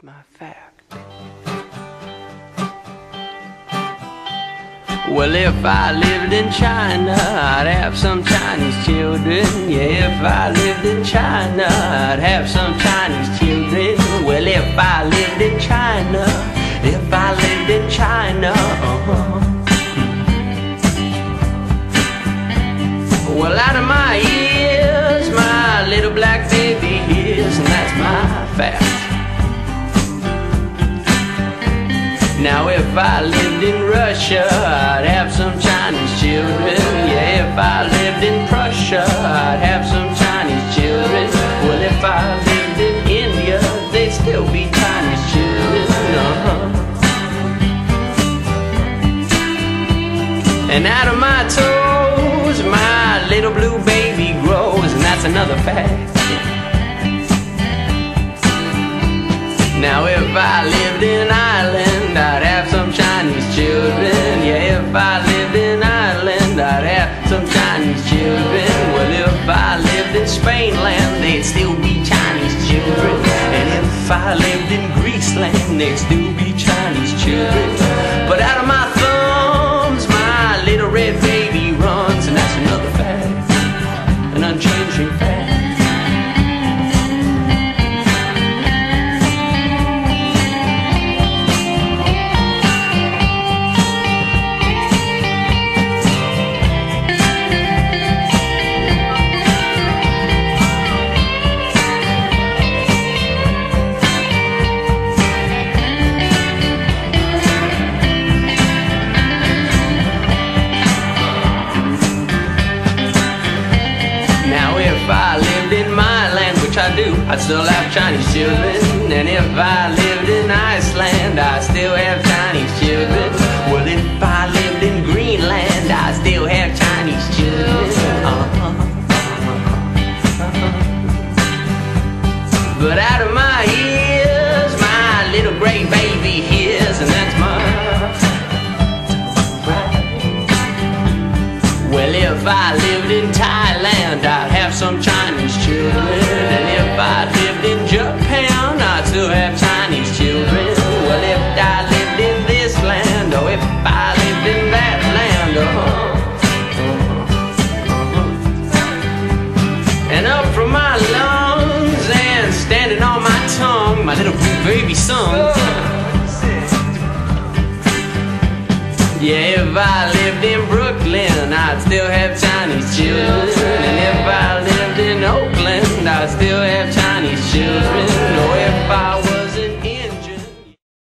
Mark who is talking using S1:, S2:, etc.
S1: that's my fact. Well, if I lived in China, I'd have some Chinese children. Yeah, if I lived in China, I'd have some Chinese children. Well, if I lived in China, if I lived in China, Well, out of my ears, my little black baby hears, and that's my fact. Now if I lived in Russia, I'd have some Chinese children. Yeah, if I lived in Prussia, I'd have some Chinese children. Well, if I lived in India, they'd still be Chinese children. And out of my toes, my little blue baby grows, and that's another fact. Now if I lived in Ireland, I'd have some Chinese children. Yeah, if I lived in Ireland, I'd have some Chinese children. Well, if I lived in Spainland, they'd still be Chinese children. And if I lived in Greeceland, they'd still be Chinese children. But out of my thumbs, my little red baby runs, and that's another fact, an unchanging fact. If I lived in my land, which I do, I'd still have Chinese children. And if I lived in Iceland, I'd still have Chinese children. Well, if I lived in Greenland, I'd still have Chinese children. But out of my ears, my little gray baby hears, and that's my Well, if I lived in Thailand, I'd have some Chinese children. And if I lived in Japan, I'd still have Chinese children. Well, if I lived in this land, or if I lived in that land, And up from my lungs and standing on my tongue, my little blue baby sung. Yeah, if I lived in Brooklyn, I'd still have Chinese children. And if I lived in Oakland, I'd still have Chinese children. Or if I